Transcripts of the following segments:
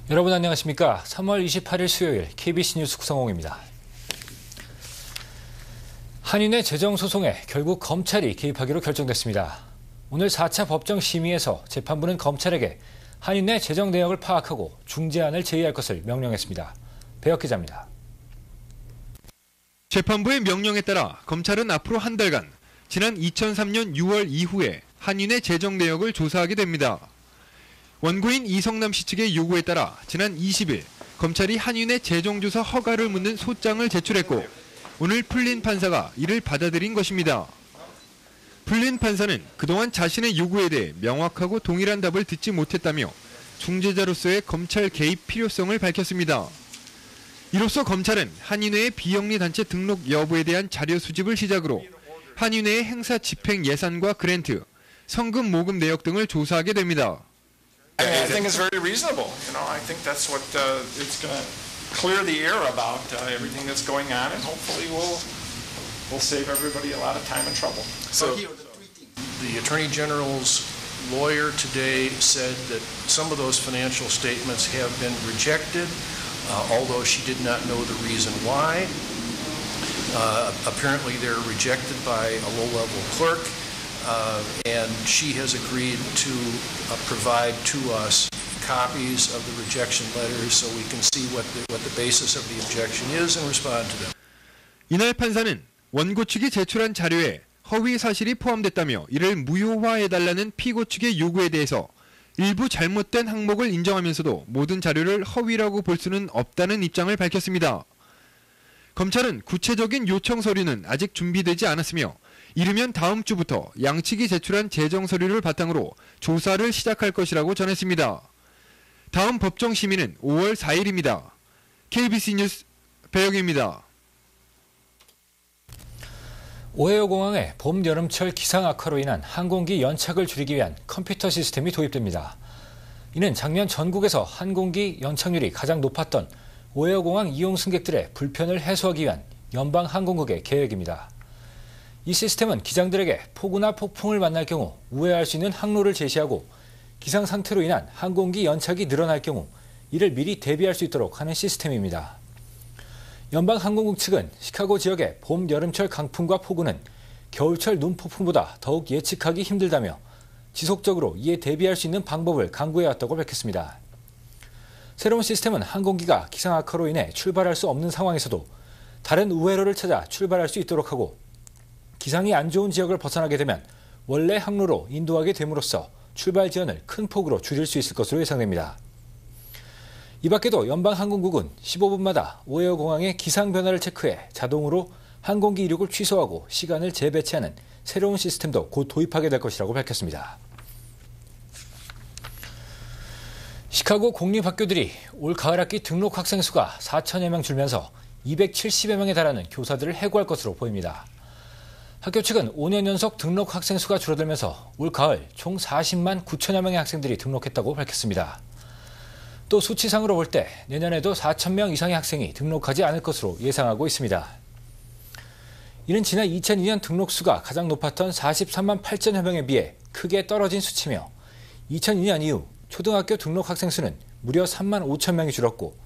여러분 안녕하십니까? 3월 28일 수요일 KBC 뉴스 구성홍입니다. 한윤의 재정소송에 결국 검찰이 개입하기로 결정됐습니다. 오늘 4차 법정 심의에서 재판부는 검찰에게 한윤의 재정 내역을 파악하고 중재안을 제의할 것을 명령했습니다. 배혁 기자입니다. 재판부의 명령에 따라 검찰은 앞으로 한 달간 지난 2003년 6월 이후에 한윤의 재정 내역을 조사하게 됩니다. 원고인 이성남 씨 측의 요구에 따라 지난 20일 검찰이 한윤의 재정조사 허가를 묻는 소장을 제출했고 오늘 풀린 판사가 이를 받아들인 것입니다. 풀린 판사는 그동안 자신의 요구에 대해 명확하고 동일한 답을 듣지 못했다며 중재자로서의 검찰 개입 필요성을 밝혔습니다. 이로써 검찰은 한윤회의 비영리 단체 등록 여부에 대한 자료 수집을 시작으로 한윤회의 행사 집행 예산과 그랜트, 성금 모금 내역 등을 조사하게 됩니다. I think it's very reasonable. I think that's what it's going to clear the air about everything that's going on, and hopefully we'll save everybody a lot of time and trouble. So the Attorney General's lawyer today said that some of those financial statements have been rejected, although she did not know the reason why. Apparently they're rejected by a low-level clerk. And she has agreed to provide to us copies of the rejection letters so we can see what the basis of the objection is and respond to them. 이날 판사는 원고 측이 제출한 자료에 허위 사실이 포함됐다며 이를 무효화해달라는 피고 측의 요구에 대해서 일부 잘못된 항목을 인정하면서도 모든 자료를 허위라고 볼 수는 없다는 입장을 밝혔습니다. 검찰은 구체적인 요청 서류는 아직 준비되지 않았으며 이르면 다음 주부터 양측이 제출한 재정 서류를 바탕으로 조사를 시작할 것이라고 전했습니다. 다음 법정 심의는 5월 4일입니다. KBC 뉴스 배혁입니다. 오헤어 공항의 봄, 여름철 기상 악화로 인한 항공기 연착을 줄이기 위한 컴퓨터 시스템이 도입됩니다. 이는 작년 전국에서 항공기 연착률이 가장 높았던 오헤어 공항 이용 승객들의 불편을 해소하기 위한 연방항공국의 계획입니다. 이 시스템은 기장들에게 폭우나 폭풍을 만날 경우 우회할 수 있는 항로를 제시하고 기상 상태로 인한 항공기 연착이 늘어날 경우 이를 미리 대비할 수 있도록 하는 시스템입니다. 연방항공국 측은 시카고 지역의 봄, 여름철 강풍과 폭우는 겨울철 눈폭풍보다 더욱 예측하기 힘들다며 지속적으로 이에 대비할 수 있는 방법을 강구해왔다고 밝혔습니다. 새로운 시스템은 항공기가 기상 악화로 인해 출발할 수 없는 상황에서도 다른 우회로를 찾아 출발할 수 있도록 하고 기상이 안 좋은 지역을 벗어나게 되면 원래 항로로 인도하게 됨으로써 출발 지연을 큰 폭으로 줄일 수 있을 것으로 예상됩니다. 이 밖에도 연방항공국은 15분마다 오헤어 공항의 기상 변화를 체크해 자동으로 항공기 이륙을 취소하고 시간을 재배치하는 새로운 시스템도 곧 도입하게 될 것이라고 밝혔습니다. 시카고 공립학교들이 올 가을 학기 등록 학생 수가 4천여 명 줄면서 270여 명에 달하는 교사들을 해고할 것으로 보입니다. 학교 측은 5년 연속 등록 학생 수가 줄어들면서 올 가을 총 40만 9천여 명의 학생들이 등록했다고 밝혔습니다. 또 수치상으로 볼 때 내년에도 4천 명 이상의 학생이 등록하지 않을 것으로 예상하고 있습니다. 이는 지난 2002년 등록 수가 가장 높았던 43만 8천여 명에 비해 크게 떨어진 수치며 2002년 이후 초등학교 등록 학생 수는 무려 3만 5천 명이 줄었고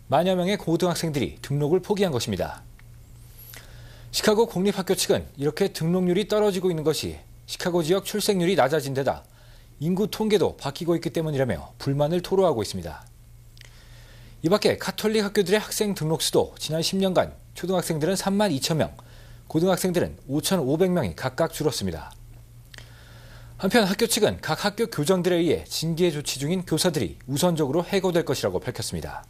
만여 명의 고등학생들이 등록을 포기한 것입니다. 시카고 공립학교 측은 이렇게 등록률이 떨어지고 있는 것이 시카고 지역 출생률이 낮아진 데다 인구 통계도 바뀌고 있기 때문이라며 불만을 토로하고 있습니다. 이 밖에 카톨릭 학교들의 학생 등록 수도 지난 10년간 초등학생들은 3만 2천 명, 고등학생들은 5,500명이 각각 줄었습니다. 한편 학교 측은 각 학교 교정들에 의해 징계 조치 중인 교사들이 우선적으로 해고될 것이라고 밝혔습니다.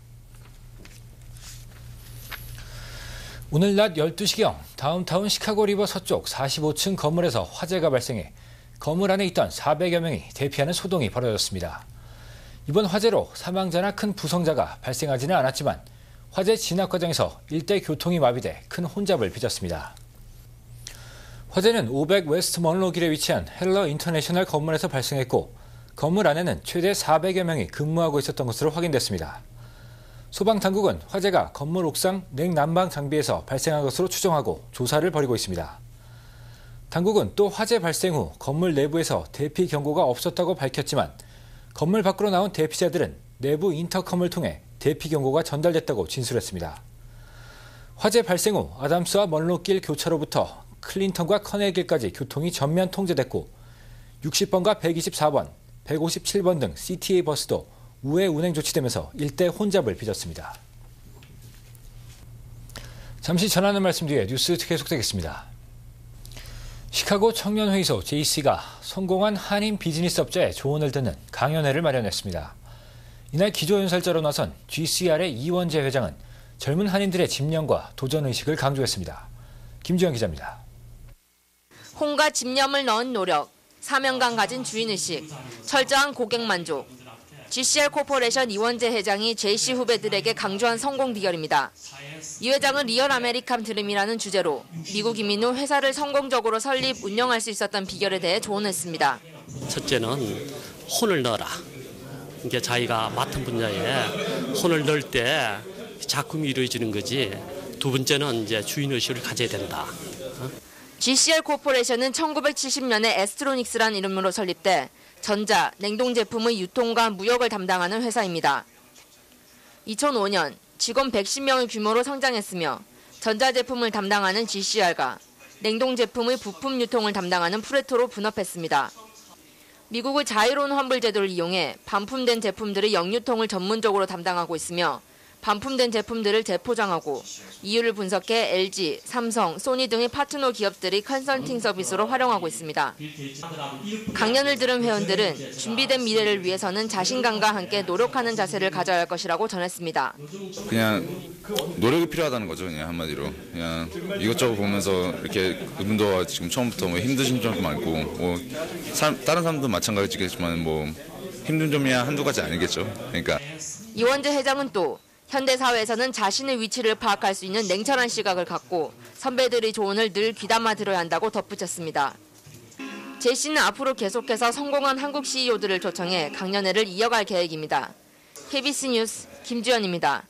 오늘 낮 12시경 다운타운 시카고 리버 서쪽 45층 건물에서 화재가 발생해 건물 안에 있던 400여 명이 대피하는 소동이 벌어졌습니다. 이번 화재로 사망자나 큰 부상자가 발생하지는 않았지만 화재 진압 과정에서 일대 교통이 마비돼 큰 혼잡을 빚었습니다. 화재는 500 웨스트 먼로 길에 위치한 헬러 인터내셔널 건물에서 발생했고 건물 안에는 최대 400여 명이 근무하고 있었던 것으로 확인됐습니다. 소방당국은 화재가 건물 옥상 냉난방 장비에서 발생한 것으로 추정하고 조사를 벌이고 있습니다. 당국은 또 화재 발생 후 건물 내부에서 대피 경고가 없었다고 밝혔지만 건물 밖으로 나온 대피자들은 내부 인터컴을 통해 대피 경고가 전달됐다고 진술했습니다. 화재 발생 후 아담스와 먼로길 교차로부터 클린턴과 커넬길까지 교통이 전면 통제됐고 60번과 124번, 157번 등 CTA 버스도 우회 운행 조치되면서 일대 혼잡을 빚었습니다. 잠시 전하는 말씀 뒤에 뉴스 계속되겠습니다. 시카고 청년회의소 JC가 성공한 한인 비즈니스업자의 조언을 듣는 강연회를 마련했습니다. 이날 기조연설자로 나선 GCR의 이원재 회장은 젊은 한인들의 집념과 도전의식을 강조했습니다. 김지영 기자입니다. 혼과 집념을 넣은 노력, 사명감 가진 주인의식, 철저한 고객 만족. GCR 코퍼레이션 이원재 회장이 JC 후배들에게 강조한 성공 비결입니다. 이 회장은 리얼 아메리칸 드림이라는 주제로 미국 이민 후 회사를 성공적으로 설립, 운영할 수 있었던 비결에 대해 조언했습니다. 첫째는 혼을 넣어라. 이게 자기가 맡은 분야에 혼을 넣을 때 작품이 이루어지는 거지. 두 번째는 이제 주인의식을 가져야 된다. GCR 코퍼레이션은 1970년에 에스트로닉스라는 이름으로 설립돼 전자, 냉동 제품의 유통과 무역을 담당하는 회사입니다. 2005년 직원 110명의 규모로 성장했으며 전자제품을 담당하는 GCR과 냉동 제품의 부품 유통을 담당하는 프레토로 분업했습니다. 미국의 자유로운 환불 제도를 이용해 반품된 제품들의 역유통을 전문적으로 담당하고 있으며 반품된 제품들을 재포장하고 이유를 분석해 LG, 삼성, 소니 등의 파트너 기업들이 컨설팅 서비스로 활용하고 있습니다. 강연을 들은 회원들은 준비된 미래를 위해서는 자신감과 함께 노력하는 자세를 가져야 할 것이라고 전했습니다. 그냥 노력이 필요하다는 거죠. 그냥 한마디로. 그냥 이것저것 보면서 이렇게 이분도 지금 처음부터 뭐 힘드신 점도 많고 뭐 다른 사람도 마찬가지겠지만 뭐 힘든 점이야 한두 가지 아니겠죠. 그러니까 이원재 회장은 또 현대 사회에서는 자신의 위치를 파악할 수 있는 냉철한 시각을 갖고 선배들의 조언을 늘 귀담아 들어야 한다고 덧붙였습니다. JC는 앞으로 계속해서 성공한 한국 CEO들을 초청해 강연회를 이어갈 계획입니다. KBS 뉴스 김주연입니다.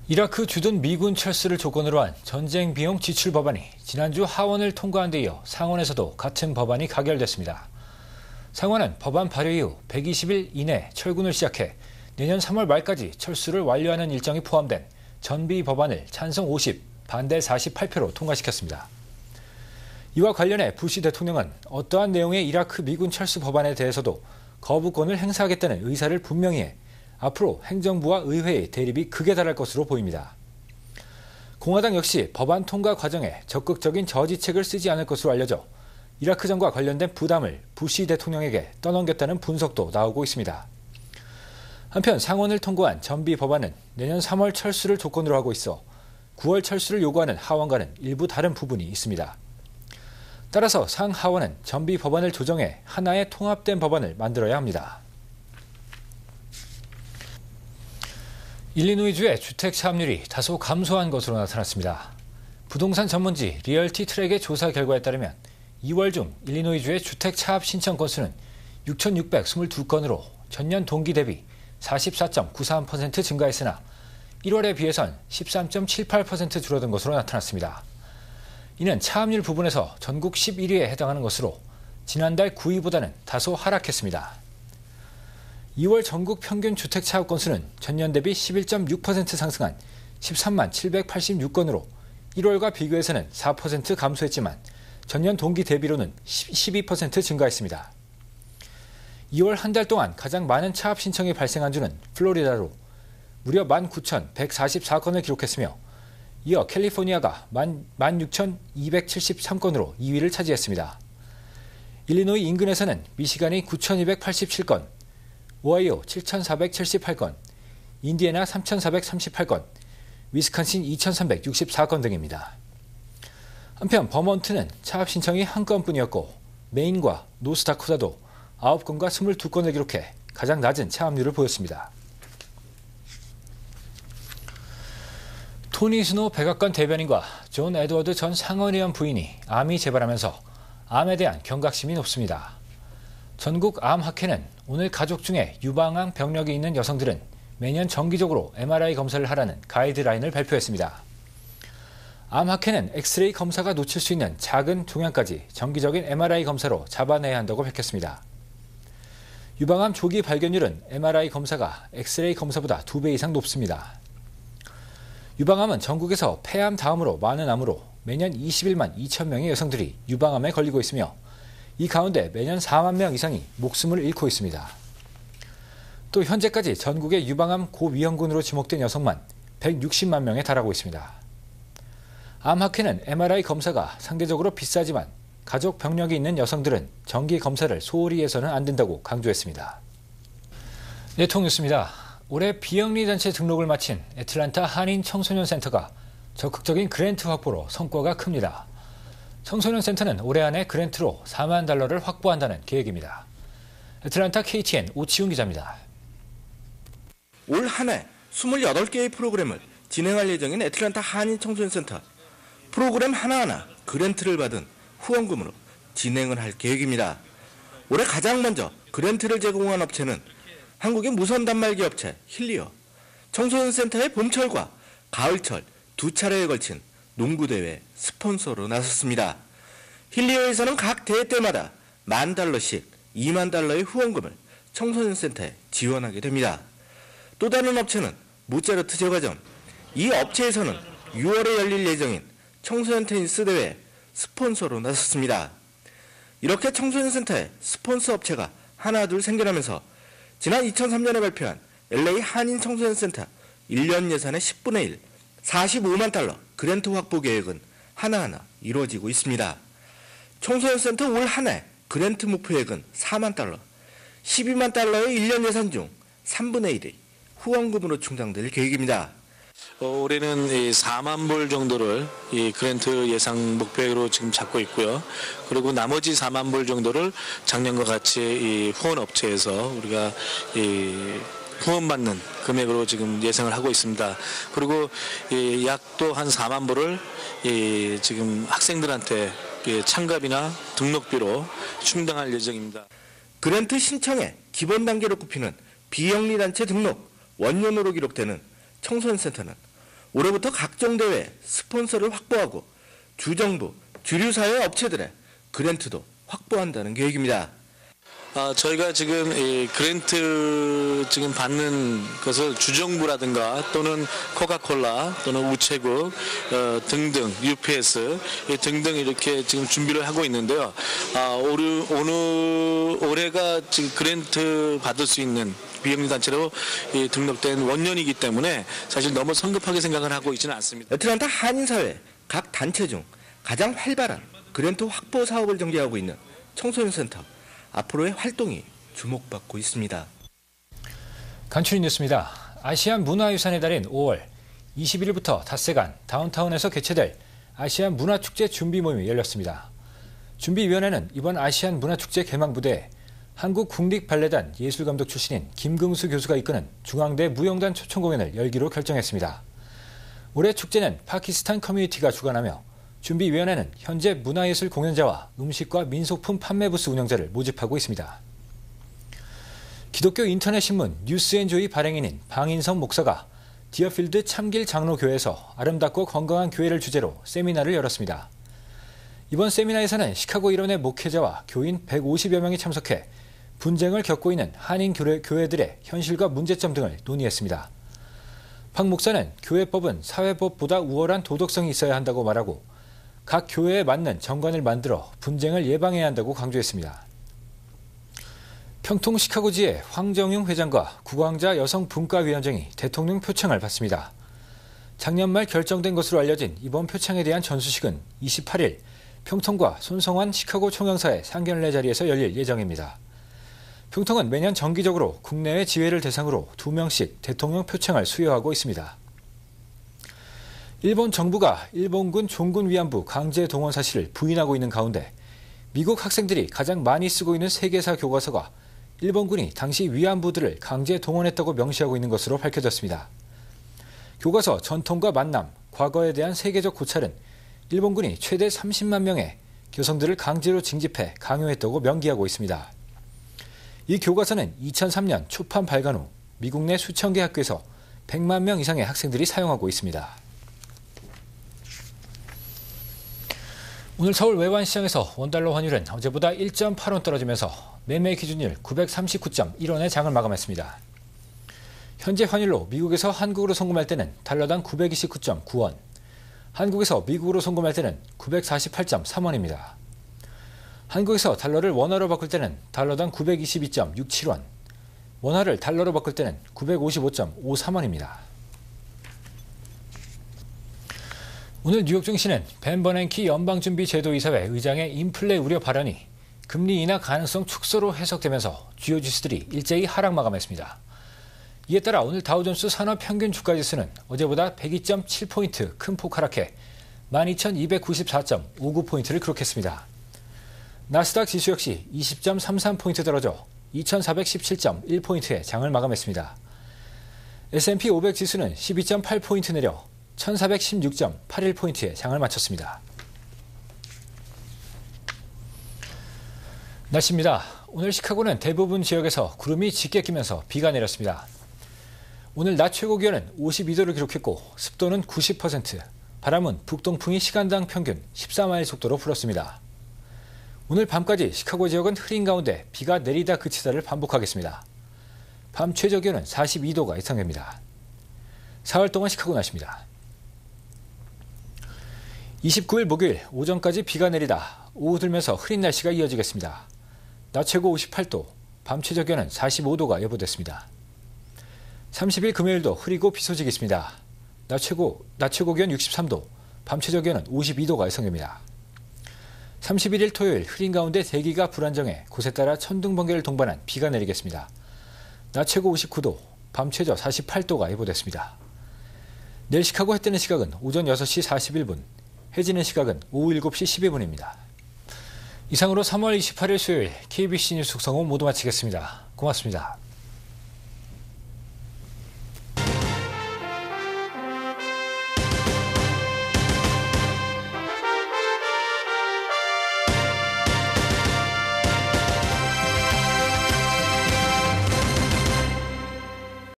이라크 주둔 미군 철수를 조건으로 한 전쟁 비용 지출 법안이 지난주 하원을 통과한 데 이어 상원에서도 같은 법안이 가결됐습니다. 상원은 법안 발의 이후 120일 이내 철군을 시작해 내년 3월 말까지 철수를 완료하는 일정이 포함된 전비 법안을 찬성 50, 반대 48표로 통과시켰습니다. 이와 관련해 부시 대통령은 어떠한 내용의 이라크 미군 철수 법안에 대해서도 거부권을 행사하겠다는 의사를 분명히 해 앞으로 행정부와 의회의 대립이 극에 달할 것으로 보입니다. 공화당 역시 법안 통과 과정에 적극적인 저지책을 쓰지 않을 것으로 알려져 이라크전과 관련된 부담을 부시 대통령에게 떠넘겼다는 분석도 나오고 있습니다. 한편 상원을 통과한 전비 법안은 내년 3월 철수를 조건으로 하고 있어 9월 철수를 요구하는 하원과는 일부 다른 부분이 있습니다. 따라서 상하원은 전비 법안을 조정해 하나의 통합된 법안을 만들어야 합니다. 일리노이주의 주택 차압률이 다소 감소한 것으로 나타났습니다. 부동산 전문지 리얼티 트랙의 조사 결과에 따르면 2월 중 일리노이주의 주택 차압 신청 건수는 6,622건으로 전년 동기 대비 44.93% 증가했으나 1월에 비해선 13.78% 줄어든 것으로 나타났습니다. 이는 차압률 부분에서 전국 11위에 해당하는 것으로 지난달 9위보다는 다소 하락했습니다. 2월 전국 평균 주택 차압 건수는 전년 대비 11.6% 상승한 13만 786건으로 1월과 비교해서는 4% 감소했지만 전년 동기 대비로는 12% 증가했습니다. 2월 한 달 동안 가장 많은 차압 신청이 발생한 주는 플로리다로 무려 19,144건을 기록했으며 이어 캘리포니아가 16,273건으로 2위를 차지했습니다. 일리노이 인근에서는 미시간이 9,287건, 오하이오 7,478건, 인디애나 3,438건, 위스콘신 2,364건 등입니다. 한편 버몬트는 차압 신청이 한 건뿐이었고 메인과 노스다코타도 9건과 22건을 기록해 가장 낮은 차압률을 보였습니다. 토니 스노 백악관 대변인과 존 에드워드 전 상원의원 부인이 암이 재발하면서 암에 대한 경각심이 높습니다. 전국 암학회는 오늘 가족 중에 유방암 병력이 있는 여성들은 매년 정기적으로 MRI 검사를 하라는 가이드라인을 발표했습니다. 암학회는 엑스레이 검사가 놓칠 수 있는 작은 종양까지 정기적인 MRI 검사로 잡아내야 한다고 밝혔습니다. 유방암 조기 발견율은 MRI 검사가 엑스레이 검사보다 2배 이상 높습니다. 유방암은 전국에서 폐암 다음으로 많은 암으로 매년 21만 2천 명의 여성들이 유방암에 걸리고 있으며 이 가운데 매년 4만 명 이상이 목숨을 잃고 있습니다. 또 현재까지 전국의 유방암 고위험군으로 지목된 여성만 160만 명에 달하고 있습니다. 암학회는 MRI 검사가 상대적으로 비싸지만 가족 병력이 있는 여성들은 정기 검사를 소홀히 해서는 안 된다고 강조했습니다. 네, 통뉴스입니다. 올해 비영리 단체 등록을 마친 애틀랜타 한인 청소년 센터가 적극적인 그랜트 확보로 성과가 큽니다. 청소년 센터는 올해 안에 그랜트로 4만 달러를 확보한다는 계획입니다. 애틀랜타 KTN 오치훈 기자입니다. 올 한 해 28개의 프로그램을 진행할 예정인 애틀랜타 한인 청소년 센터. 프로그램 하나하나 그랜트를 받은 후원금으로 진행을 할 계획입니다. 올해 가장 먼저 그랜트를 제공한 업체는 한국의 무선 단말기 업체 힐리어, 청소년 센터의 봄철과 가을철 두 차례에 걸친 농구대회 스폰서로 나섰습니다. 힐리어에서는 각 대회 때마다 $10,000씩 2만 달러의 후원금을 청소년 센터에 지원하게 됩니다. 또 다른 업체는 모차르트 제과점. 이 업체에서는 6월에 열릴 예정인 청소년 테니스 대회 스폰서로 나섰습니다. 이렇게 청소년 센터에 스폰서 업체가 하나둘 생겨나면서 지난 2003년에 발표한 LA 한인 청소년 센터 1년 예산의 10분의 1, 45만 달러 그랜트 확보 계획은 하나하나 이루어지고 있습니다. 청소년 센터 올 한 해 그랜트 목표액은 4만 달러, 12만 달러의 1년 예산 중 3분의 1이 후원금으로 충당될 계획입니다. 올해는 4만 불 정도를 이 그랜트 예상 목표로 지금 잡고 있고요. 그리고 나머지 4만 불 정도를 작년과 같이 이 후원 업체에서 우리가 후원받는 금액으로 지금 예상을 하고 있습니다. 그리고 약 또 한 4만 불을 지금 학생들한테 참가비나 등록비로 충당할 예정입니다. 그랜트 신청의 기본 단계로 꼽히는 비영리 단체 등록 원년으로 기록되는 청소년 센터는 올해부터 각종 대회 스폰서를 확보하고 주정부, 주류사회 업체들의 그랜트도 확보한다는 계획입니다. 저희가 지금 이 그랜트 지금 받는 것을 주정부라든가 또는 코카콜라 또는 우체국 등등 UPS 등등 이렇게 지금 준비를 하고 있는데요. 올해가 지금 그랜트 받을 수 있는 비영리 단체로 등록된 원년이기 때문에 사실 너무 성급하게 생각을 하고 있지는 않습니다. 애틀랜타 한인사회 각 단체 중 가장 활발한 그랜트 확보 사업을 전개하고 있는 청소년 센터. 앞으로의 활동이 주목받고 있습니다. 간추린 뉴스입니다. 아시안 문화유산의 달인 5월 21일부터 닷새간 다운타운에서 개최될 아시안 문화축제 준비 모임이 열렸습니다. 준비위원회는 이번 아시안 문화축제 개막 무대에 한국 국립발레단 예술감독 출신인 김금수 교수가 이끄는 중앙대 무용단 초청 공연을 열기로 결정했습니다. 올해 축제는 파키스탄 커뮤니티가 주관하며 준비위원회는 현재 문화예술 공연자와 음식과 민속품 판매 부스 운영자를 모집하고 있습니다. 기독교 인터넷신문 뉴스앤조이 발행인인 방인성 목사가 디어필드 참길 장로교회에서 아름답고 건강한 교회를 주제로 세미나를 열었습니다. 이번 세미나에서는 시카고 일원의 목회자와 교인 150여 명이 참석해 분쟁을 겪고 있는 한인 교회들의 현실과 문제점 등을 논의했습니다. 박 목사는 교회법은 사회법보다 우월한 도덕성이 있어야 한다고 말하고 각 교회에 맞는 정관을 만들어 분쟁을 예방해야 한다고 강조했습니다. 평통 시카고지의 황정용 회장과 구광자 여성분과위원장이 대통령 표창을 받습니다. 작년 말 결정된 것으로 알려진 이번 표창에 대한 전수식은 28일 평통과 손성환 시카고 총영사의 상견례 자리에서 열릴 예정입니다. 평통은 매년 정기적으로 국내외 지회를 대상으로 2명씩 대통령 표창을 수여하고 있습니다. 일본 정부가 일본군 종군 위안부 강제 동원 사실을 부인하고 있는 가운데 미국 학생들이 가장 많이 쓰고 있는 세계사 교과서가 일본군이 당시 위안부들을 강제 동원했다고 명시하고 있는 것으로 밝혀졌습니다. 교과서 전통과 만남, 과거에 대한 세계적 고찰은 일본군이 최대 30만 명의 여성들을 강제로 징집해 강요했다고 명기하고 있습니다. 이 교과서는 2003년 초판 발간 후 미국 내 수천 개 학교에서 100만 명 이상의 학생들이 사용하고 있습니다. 오늘 서울 외환시장에서 원달러 환율은 어제보다 1.8원 떨어지면서 매매 기준일 939.1원에 장을 마감했습니다. 현재 환율로 미국에서 한국으로 송금할 때는 달러당 929.9원, 한국에서 미국으로 송금할 때는 948.3원입니다. 한국에서 달러를 원화로 바꿀 때는 달러당 922.67원, 원화를 달러로 바꿀 때는 955.53원입니다. 오늘 뉴욕 증시는 벤 버냉키 연방준비제도이사회 의장의 인플레 우려 발언이 금리 인하 가능성 축소로 해석되면서 주요 지수들이 일제히 하락 마감했습니다. 이에 따라 오늘 다우존스 산업평균 주가지수는 어제보다 102.7포인트 큰 폭 하락해 12,294.59포인트를 기록했습니다. 나스닥 지수 역시 20.33포인트 떨어져 2,417.1포인트의 장을 마감했습니다. S&P 500 지수는 12.8포인트 내려 1,416.81포인트의 장을 마쳤습니다. 날씨입니다. 오늘 시카고는 대부분 지역에서 구름이 짙게 끼면서 비가 내렸습니다. 오늘 낮 최고 기온은 52도를 기록했고 습도는 90%, 바람은 북동풍이 시간당 평균 14마일 속도로 불었습니다. 오늘 밤까지 시카고 지역은 흐린 가운데 비가 내리다 그치다를 반복하겠습니다. 밤 최저 기온은 42도가 예상됩니다. 사흘 동안 시카고 날씨입니다. 29일 목요일 오전까지 비가 내리다 오후 들면서 흐린 날씨가 이어지겠습니다. 낮 최고 58도, 밤 최저 기온은 45도가 예보됐습니다. 30일 금요일도 흐리고 비 소식이 있습니다. 낮 최고 기온 63도, 밤 최저 기온은 52도가 예상됩니다. 31일 토요일 흐린 가운데 대기가 불안정해 곳에 따라 천둥 번개를 동반한 비가 내리겠습니다. 낮 최고 59도, 밤 최저 48도가 예보됐습니다. 내일 시카고 해 뜨는 시각은 오전 6시 41분, 해 지는 시각은 오후 7시 12분입니다. 이상으로 3월 28일 수요일 KBC 뉴스 속성호 모두 마치겠습니다. 고맙습니다.